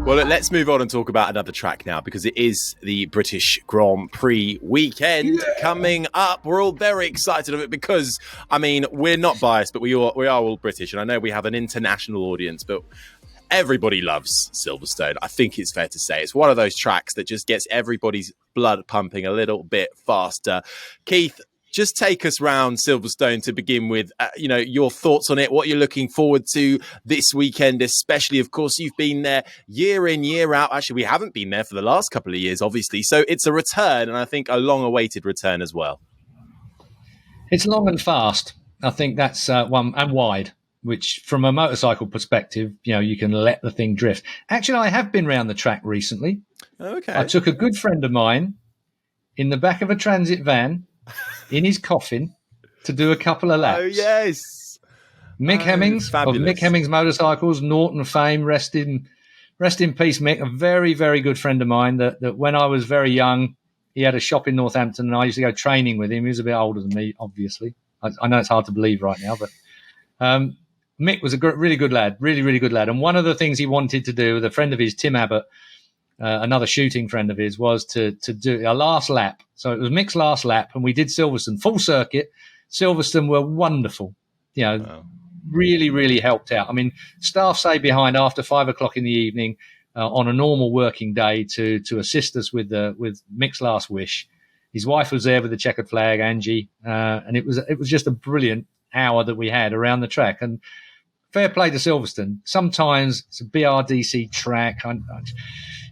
Well, let's move on and talk about another track now, because it is the British Grand Prix weekend coming up. We're all very excited of it because, I mean, we're not biased, but we are all British. And I know we have an international audience, but everybody loves Silverstone. I think it's fair to say it's one of those tracks that just gets everybody's blood pumping a little bit faster. Keith, just take us round Silverstone to begin with. Your thoughts on it, what you're looking forward to this weekend, especially. Of course, you've been there year in, year out. Actually, we haven't been there for the last couple of years, obviously. So it's a return, and I think a long-awaited return as well. It's long and fast. I think that's one, and wide, which from a motorcycle perspective, you can let the thing drift. Actually, I have been around the track recently. Okay. I took a good friend of mine in the back of a transit van in his coffin to do a couple of laps. Oh, yes. Mick Hemmings of Mick Hemmings Motorcycles, Norton fame, rest in peace, Mick, a very, very good friend of mine that when I was very young, he had a shop in Northampton and I used to go training with him. He was a bit older than me, obviously. I know it's hard to believe right now, but Mick was a really good lad, really, really good lad. And one of the things he wanted to do with a friend of his, Tim Abbott, another shooting friend of his, was to do a last lap. So it was Mick's last lap, and we did Silverstone, full circuit. Silverstone were wonderful, wow. Really, really helped out. I mean, staff stayed behind after 5 o'clock in the evening on a normal working day to assist us with Mick's last wish. His wife was there with the checkered flag, Angie, and it was just a brilliant hour that we had around the track. And fair play to Silverstone. Sometimes it's a BRDC track.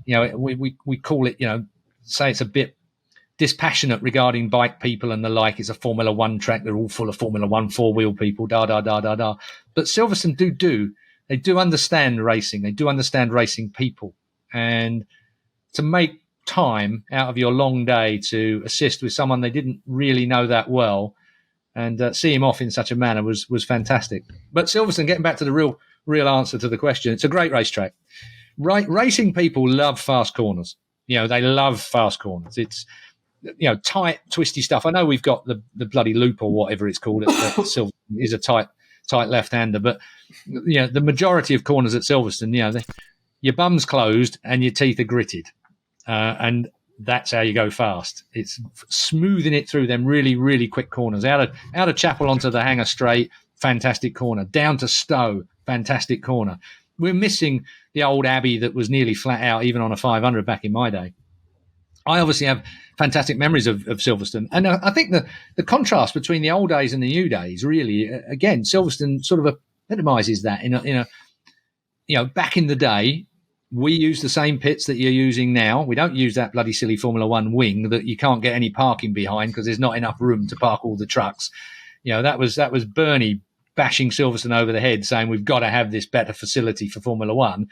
We call it, say it's a bit dispassionate regarding bike people and the like. It's a Formula One track. They're all full of Formula One four-wheel people, da. But Silverstone they do understand racing. They do understand racing people. And to make time out of your long day to assist with someone they didn't really know that well and see him off in such a manner was fantastic. But Silverstone, getting back to the real answer to the question, it's a great racetrack. Racing people love fast corners. They love fast corners. It's, tight, twisty stuff. I know we've got the bloody loop or whatever it's called. Silverstone is a tight left-hander, but the majority of corners at Silverstone, your bum's closed and your teeth are gritted, and that's how you go fast. It's smoothing it through them really, really quick corners. Out of Chapel onto the Hangar Straight, fantastic corner. Down to Stowe, fantastic corner. We're missing the old Abbey that was nearly flat out, even on a 500 back in my day. I obviously have fantastic memories of Silverstone. And I think the contrast between the old days and the new days, really, again, Silverstone sort of epitomizes that in a back in the day, we used the same pits that you're using now. We don't use that bloody silly Formula One wing that you can't get any parking behind because there's not enough room to park all the trucks. That was Bernie bashing Silverstone over the head saying we've got to have this better facility for Formula One.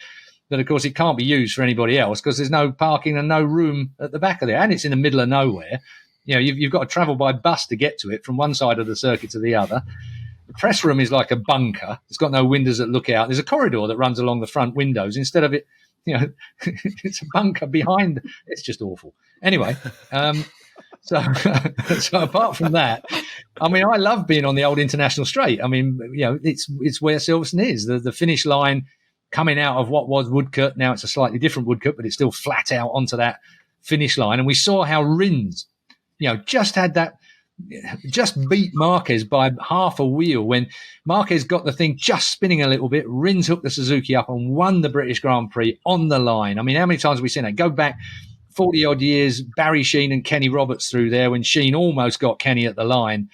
But, of course, it can't be used for anybody else because there's no parking and no room at the back of there. And it's in the middle of nowhere. You've got to travel by bus to get to it from one side of the circuit to the other. The press room is like a bunker. It's got no windows that look out. There's a corridor that runs along the front windows. Instead of it, it's a bunker behind. It's just awful. Anyway, so apart from that, I mean, I love being on the old International Straight. I mean, it's where Silverstone is. The finish line coming out of what was Woodcote. Now it's a slightly different Woodcote, but it's still flat out onto that finish line. And we saw how Rins, just beat Marquez by half a wheel when Marquez got the thing just spinning a little bit. Rins hooked the Suzuki up and won the British Grand Prix on the line. I mean, how many times have we seen that? Go back 40-odd years, Barry Sheen and Kenny Roberts through there when Sheen almost got Kenny at the line.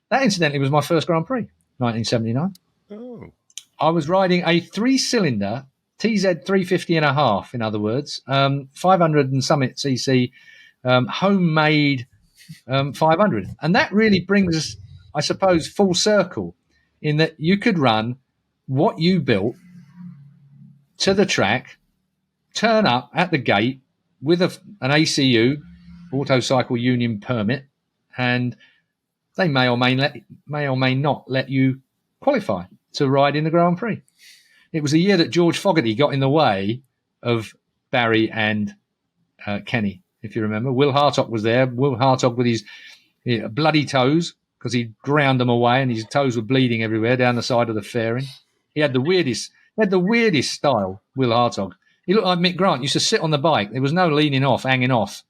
That, incidentally, was my first Grand Prix, 1979. Oh. I was riding a 3-cylinder TZ 350.5, in other words, 500 and something cc, homemade 500. And that really brings us, I suppose, full circle in that you could run what you built to the track, turn up at the gate with an ACU, Autocycle Union permit, and they may or may not let you qualify to ride in the Grand Prix. It was a year that George Fogarty got in the way of Barry and Kenny, if you remember. Will Hartog was there. Will Hartog with his bloody toes because he ground them away and his toes were bleeding everywhere down the side of the fairing. He had the weirdest style, Will Hartog. He looked like Mick Grant. He used to sit on the bike. There was no leaning off, hanging off,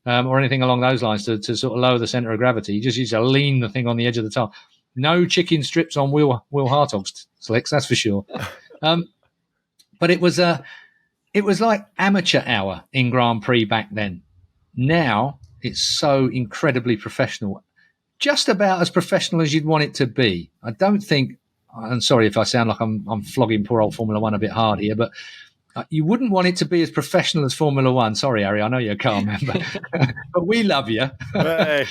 or anything along those lines to sort of lower the centre of gravity. He just used to lean the thing on the edge of the tire. No chicken strips on Will Hartog's slicks, that's for sure. But it was like amateur hour in Grand Prix back then. Now it's so incredibly professional, just about as professional as you'd want it to be. I don't think, I'm sorry if I sound like I'm flogging poor old Formula One a bit hard here, but you wouldn't want it to be as professional as Formula One. Sorry, Harry, I know you're a car member, but we love you. Hey.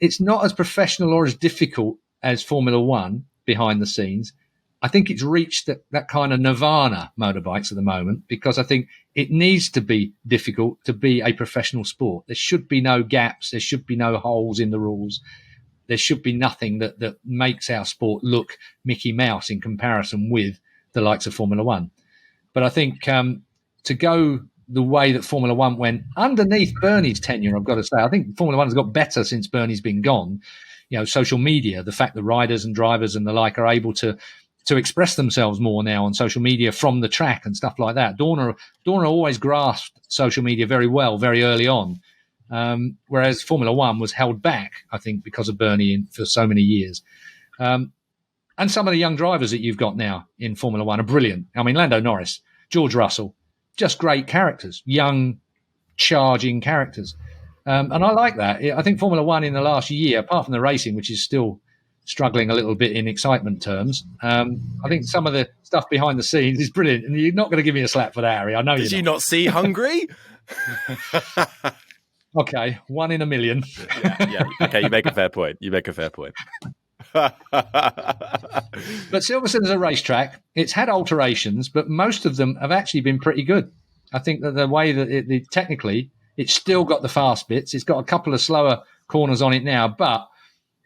It's not as professional or as difficult as Formula One behind the scenes. I think it's reached that kind of nirvana, motorbikes at the moment, because I think it needs to be difficult to be a professional sport. There should be no gaps. There should be no holes in the rules. There should be nothing that makes our sport look Mickey Mouse in comparison with the likes of Formula One. But I think to go the way that Formula One went underneath Bernie's tenure, I've got to say, I think Formula One has got better since Bernie's been gone. You know, social media, the fact that riders and drivers and the like are able to express themselves more now on social media from the track and stuff like that. Dorna always grasped social media very well, very early on, whereas Formula One was held back, I think, because of Bernie for so many years. And some of the young drivers that you've got now in Formula One are brilliant. I mean, Lando Norris, George Russell, just great characters, young, charging characters. And I like that. I think Formula One in the last year, apart from the racing, which is still struggling a little bit in excitement terms, I think some of the stuff behind the scenes is brilliant. And you're not going to give me a slap for that, Harry. I know Did you not see Hungary? Okay, 1 in a million. Yeah. Okay, you make a fair point. But Silverstone is a racetrack. It's had alterations, but most of them have actually been pretty good. I think that the way that technically, it's still got the fast bits. It's got a couple of slower corners on it now, but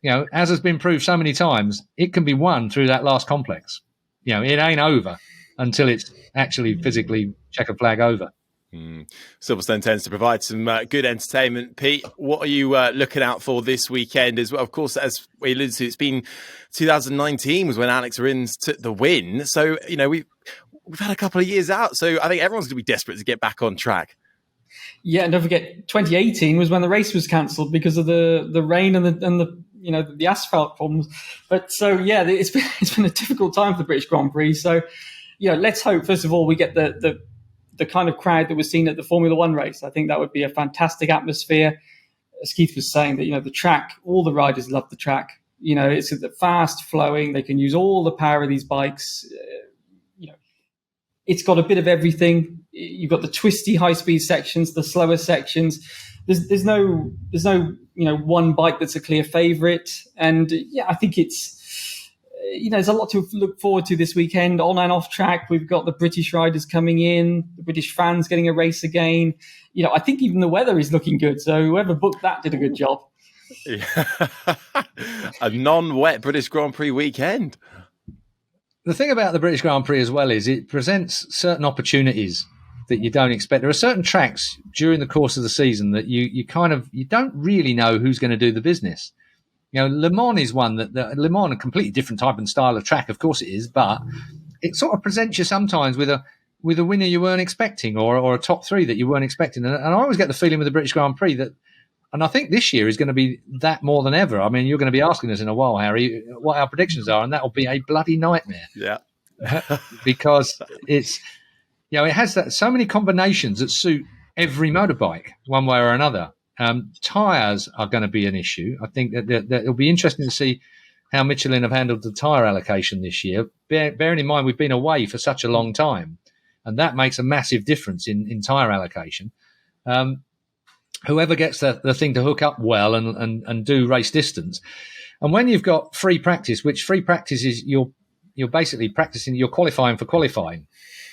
you know, as has been proved so many times, it can be won through that last complex. You know, it ain't over until it's actually physically checker flag over. Silverstone tends to provide some good entertainment. Pete, what are you looking out for this weekend as well? Of course, as we alluded to, it's been 2019 was when Alex Rins took the win. So, you know, we've had a couple of years out. So I think everyone's going to be desperate to get back on track. Yeah, and don't forget, 2018 was when the race was cancelled because of the rain and the you know, the asphalt problems. But so yeah, it's been a difficult time for the British Grand Prix. So you know, let's hope first of all we get the kind of crowd that was seen at the Formula One race. I think that would be a fantastic atmosphere. As Keith was saying, that, you know, the track, all the riders love the track. You know, it's fast flowing. They can use all the power of these bikes. You know, it's got a bit of everything. You've got the twisty high speed sections, the slower sections. There's no you know, one bike that's a clear favorite. And yeah, I think it's, you know, there's a lot to look forward to this weekend on and off track. We've got the British riders coming in, the British fans getting a race again. You know, I think even the weather is looking good. So whoever booked that did a good job. Yeah. A non-wet British Grand Prix weekend. The thing about the British Grand Prix as well is it presents certain opportunities that you don't expect. There are certain tracks during the course of the season that you don't really know who's going to do the business. You know, Le Mans is one that Le Mans, a completely different type and style of track, of course it is, but it sort of presents you sometimes with a winner you weren't expecting or a top three that you weren't expecting. And I always get the feeling with the British Grand Prix that, and I think this year is going to be that more than ever. I mean, you're going to be asking us in a while, Harry, what our predictions are, and that will be a bloody nightmare. Yeah. Because it's, you know, it has so many combinations that suit every motorbike one way or another. Tyres are going to be an issue. I think that it'll be interesting to see how Michelin have handled the tyre allocation this year, bearing in mind we've been away for such a long time, and that makes a massive difference in tyre allocation. Whoever gets the thing to hook up well and do race distance. And when you've got free practice, which free practice is you're basically practicing, you're qualifying for qualifying.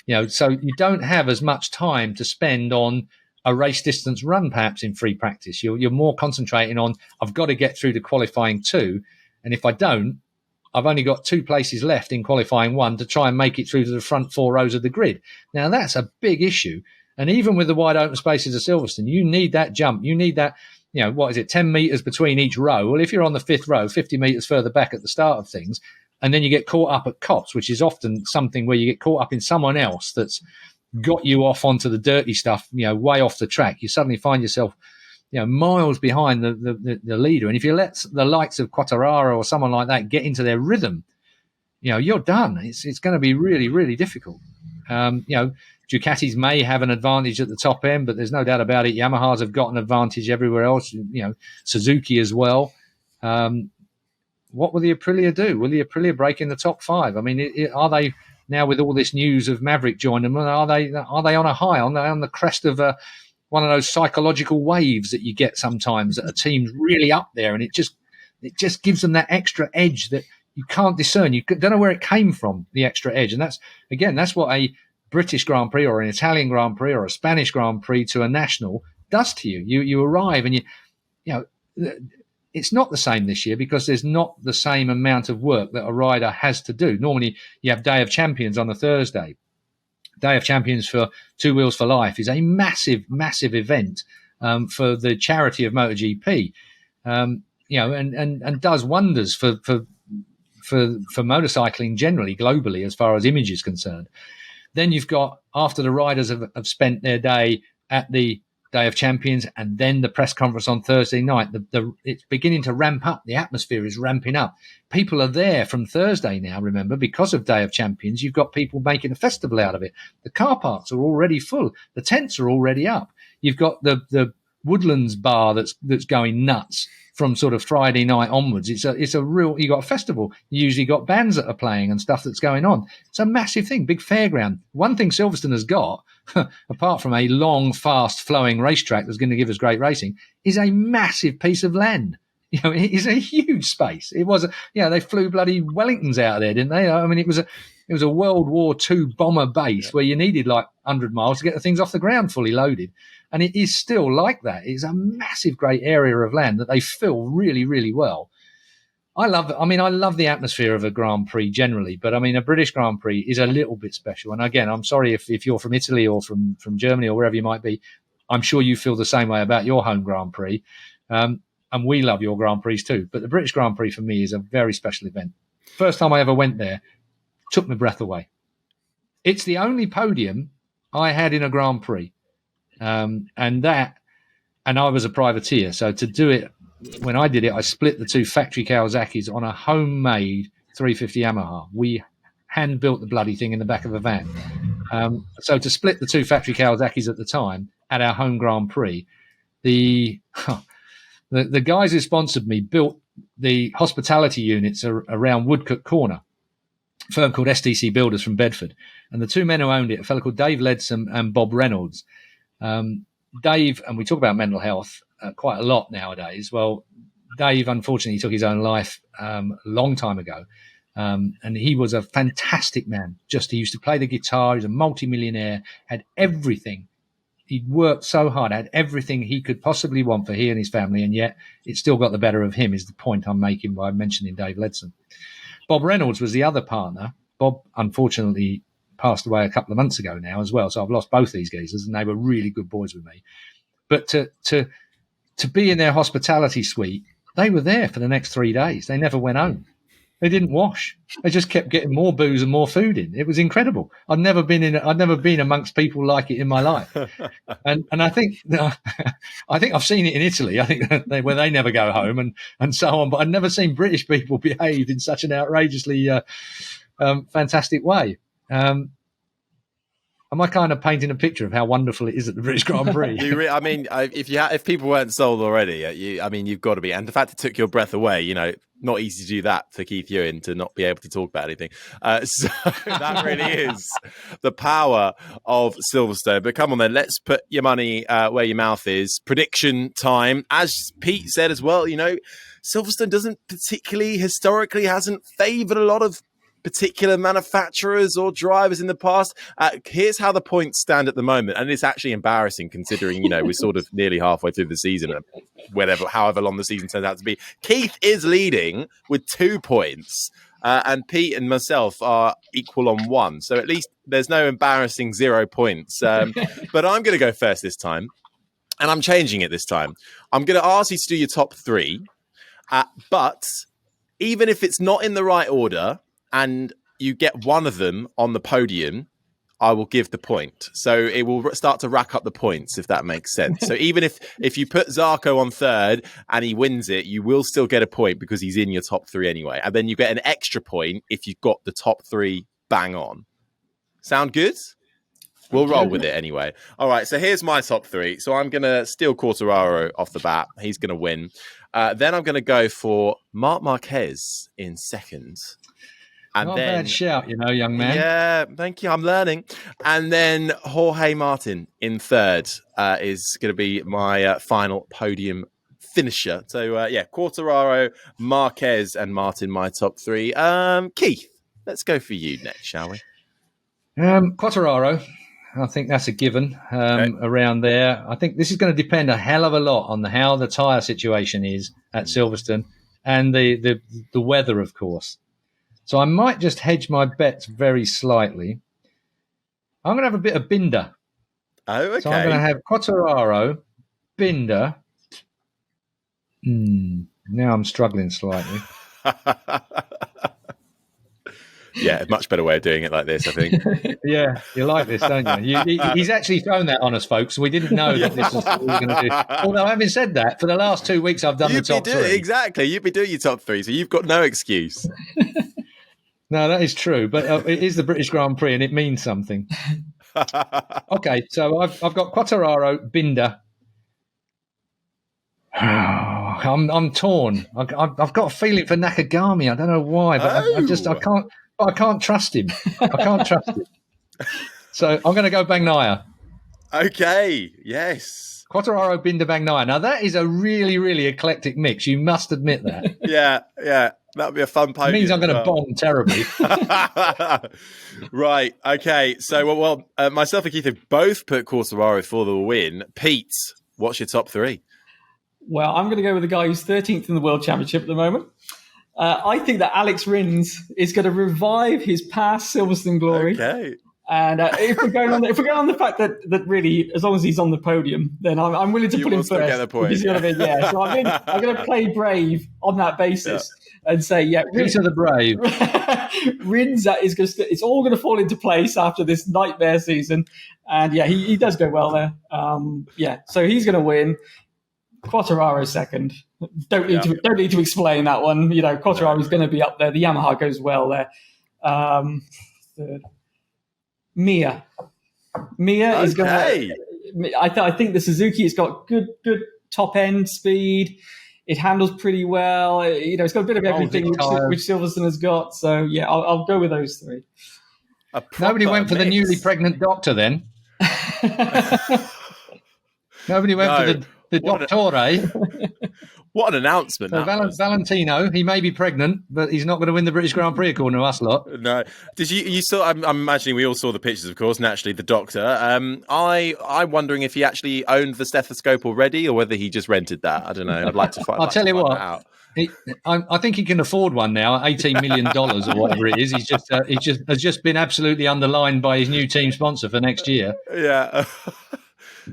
You know, so you don't have as much time to spend on a race distance run, perhaps in free practice. You're more concentrating on, I've got to get through to qualifying 2. And if I don't, I've only got 2 places left in qualifying 1 to try and make it through to the front 4 rows of the grid. Now, that's a big issue. And even with the wide open spaces of Silverstone, you need that jump. You need that, you know, 10 metres between each row? Well, if you're on the 5th row, 50 metres further back at the start of things, and then you get caught up at cops, which is often something where you get caught up in someone else that's got you off onto the dirty stuff, way off the track. You suddenly find yourself, miles behind the leader. And if you let the likes of Quartararo or someone like that get into their rhythm, you're done. It's going to be really, really difficult. Ducatis may have an advantage at the top end, but there's no doubt about it. Yamahas have got an advantage everywhere else, Suzuki as well. What will the Aprilia do? Will the Aprilia break in the top 5? I mean, are they now, with all this news of Maverick joining them, are they on a high? Are they on the crest of one of those psychological waves that you get sometimes that a team's really up there, and it just gives them that extra edge that you can't discern. You don't know where it came from, the extra edge. And that's what a British Grand Prix or an Italian Grand Prix or a Spanish Grand Prix to a national does to you. You arrive and it's not the same this year because there's not the same amount of work that a rider has to do. Normally you have Day of Champions on a Thursday. Day of Champions for Two Wheels for Life is a massive, massive event for the charity of MotoGP, and does wonders for motorcycling generally, globally, as far as image is concerned. Then you've got, after the riders have spent their day at the Day of Champions and then the press conference on Thursday night, it's beginning to ramp up. The atmosphere is ramping up. People are there from Thursday now, remember, because of Day of Champions. You've got people making a festival out of it. The car parks are already full. The tents are already up. You've got the Woodlands bar that's going nuts from sort of Friday night onwards. It's a real, you got a festival. You usually got bands that are playing and stuff that's going on. It's a massive thing, big fairground. One thing Silverstone has got, apart from a long, fast flowing racetrack that's going to give us great racing, is a massive piece of land. It is a huge space. It was, they flew bloody Wellingtons out of there, didn't they? I mean, it was a World War II bomber base where you needed like 100 miles to get the things off the ground fully loaded. And it is still like that. It's a massive, great area of land that they fill really, really well. I love the atmosphere of a Grand Prix generally, but I mean, a British Grand Prix is a little bit special. And again, I'm sorry if you're from Italy or from Germany or wherever you might be, I'm sure you feel the same way about your home Grand Prix. And we love your Grand Prix too. But the British Grand Prix for me is a very special event. First time I ever went there, took my breath away. It's the only podium I had in a Grand Prix. And I was a privateer. So to do it, when I did it, I split the two factory Kawasaki's on a homemade 350 Yamaha. We hand built the bloody thing in the back of a van. So to split the two factory Kawasaki's at the time at our home Grand Prix, the guys who sponsored me built the hospitality units around Woodcote Corner, a firm called STC Builders from Bedford. And the two men who owned it, a fellow called Dave Ledson and Bob Reynolds. Dave, and we talk about mental health quite a lot nowadays. Well, Dave, unfortunately, took his own life a long time ago. And he was a fantastic man. He used to play the guitar. He was a multimillionaire, had everything. He'd worked so hard, had everything he could possibly want for he and his family, and yet it still got the better of him, is the point I'm making by mentioning Dave Ledson. Bob Reynolds was the other partner. Bob, unfortunately, passed away a couple of months ago now as well, so I've lost both these geezers, and they were really good boys with me. But to be in their hospitality suite, they were there for the next 3 days. They never went home. They didn't wash. They just kept getting more booze and more food in. It was incredible. I'd never been amongst people like it in my life. And I think I've seen it in Italy. I think where they never go home and so on. But I've never seen British people behave in such an outrageously fantastic way. Am I kind of painting a picture of how wonderful it is at the British Grand Prix? If people weren't sold already, you've got to be. And the fact it took your breath away, not easy to do that for Keith Huewen to not be able to talk about anything. So that really is the power of Silverstone. But come on then, let's put your money where your mouth is. Prediction time. As Pete said as well, Silverstone doesn't particularly, historically, hasn't favoured a lot of particular manufacturers or drivers in the past. Here's how the points stand at the moment, and it's actually embarrassing considering we're sort of nearly halfway through the season, however long the season turns out to be. Keith is leading with 2 points, and Pete and myself are equal on 1, so at least there's no embarrassing 0 points. But I'm going to go first this time, and I'm changing it this time. I'm going to ask you to do your top 3, but even if it's not in the right order, and you get one of them on the podium, I will give the point. So it will start to rack up the points, if that makes sense. So even if you put Zarco on third and he wins it, you will still get a point because he's in your top three anyway. And then you get an extra point if you've got the top three bang on. Sound good? We'll roll with it anyway. All right, so here's my top three. So I'm going to steal Quartararo off the bat. He's going to win. Then I'm going to go for Marc Marquez in second. And Not then, a bad shout, young man. Yeah, thank you. I'm learning. And then Jorge Martin in third is going to be my final podium finisher. So, Quartararo, Marquez, and Martin, my top three. Keith, let's go for you next, shall we? Quartararo, I think that's a given around there. I think this is going to depend a hell of a lot on how the tyre situation is at Silverstone and the weather, of course. So I might just hedge my bets very slightly. I'm going to have a bit of Binder. Oh, okay. So I'm going to have Quartararo, Binder. Now I'm struggling slightly. Yeah, much better way of doing it like this, I think. Yeah, you like this, don't you? He's actually thrown that on us, folks. We didn't know that this was what we were going to do. Although, having said that, for the last 2 weeks, I've done the top three. Exactly. You'd be doing your top three, so you've got no excuse. No, that is true. But it is the British Grand Prix, and it means something. Okay, so I've got Quartararo, Binder. I'm torn. I've got a feeling for Nakagami. I don't know why, but I can't. I can't trust him. I can't trust him. So I'm going to go Bagnaia. Okay. Yes. Quartararo, Binder, Bagnaia. Now that is a really, really eclectic mix. You must admit that. Yeah. That would be a fun podium. It means I'm going to bomb terribly. Right. Okay. So, myself and Keith have both put Quartararo for the win. Pete, what's your top three? Well, I'm going to go with the guy who's 13th in the World Championship at the moment. I think that Alex Rins is going to revive his past Silverstone glory. Okay. And if we're going on the fact that really, as long as he's on the podium, then I'm willing to put him first. Get the point. You see what I mean? Yeah. So I'm going to play brave on that basis and say, Peace of the brave. Rins is going to. It's all going to fall into place after this nightmare season, and he does go well there. So he's going to win. Quartararo second. Don't need to explain that one. Quartararo is going to be up there. The Yamaha goes well there. Third. Mia is going to. I think the Suzuki has got good top end speed. It handles pretty well. It's got a bit of everything which Silverstone has got. So I'll go with those three. Nobody went for the newly pregnant doctor then. Nobody went for the Dottore. What an announcement. So Valentino, he may be pregnant, but he's not going to win the British Grand Prix according to us lot. No. Did you saw, I'm imagining we all saw the pictures, of course, naturally, the doctor. I'm wondering if he actually owned the stethoscope already or whether he just rented that. I don't know. I'd like to find I'll tell you what. Out. I think he can afford one now, $18 million or whatever it is. He has just been absolutely underlined by his new team sponsor for next year. Yeah.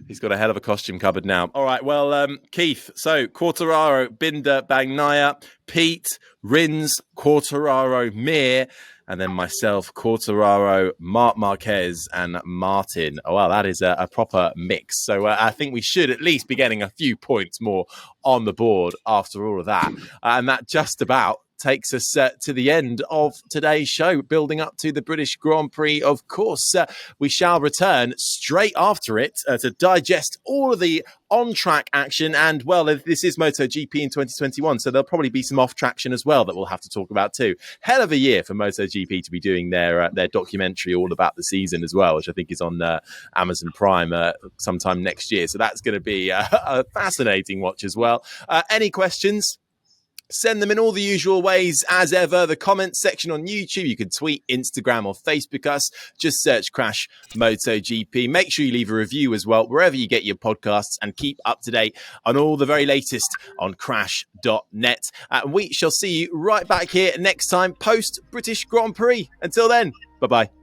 He's got a hell of a costume cupboard now. All right, well, Keith, so Quartararo, Binder, Bagnaia, Pete, Rins, Quartararo, Mir, and then myself, Quartararo, Marc Marquez, and Martin. Oh, well, that is a proper mix. So I think we should at least be getting a few points more on the board after all of that. And that just about takes us to the end of today's show, building up to the British Grand Prix. Of course, we shall return straight after it to digest all of the on-track action. And, well, this is MotoGP in 2021, so there'll probably be some off-traction as well that we'll have to talk about too. Hell of a year for MotoGP to be doing their documentary all about the season as well, which I think is on Amazon Prime sometime next year. So that's going to be a fascinating watch as well. Any questions? Send them in all the usual ways as ever. The comments section on YouTube. You can tweet, Instagram or Facebook us. Just search Crash MotoGP. Make sure you leave a review as well, wherever you get your podcasts, and keep up to date on all the very latest on crash.net. We shall see you right back here next time post British Grand Prix. Until then, bye-bye.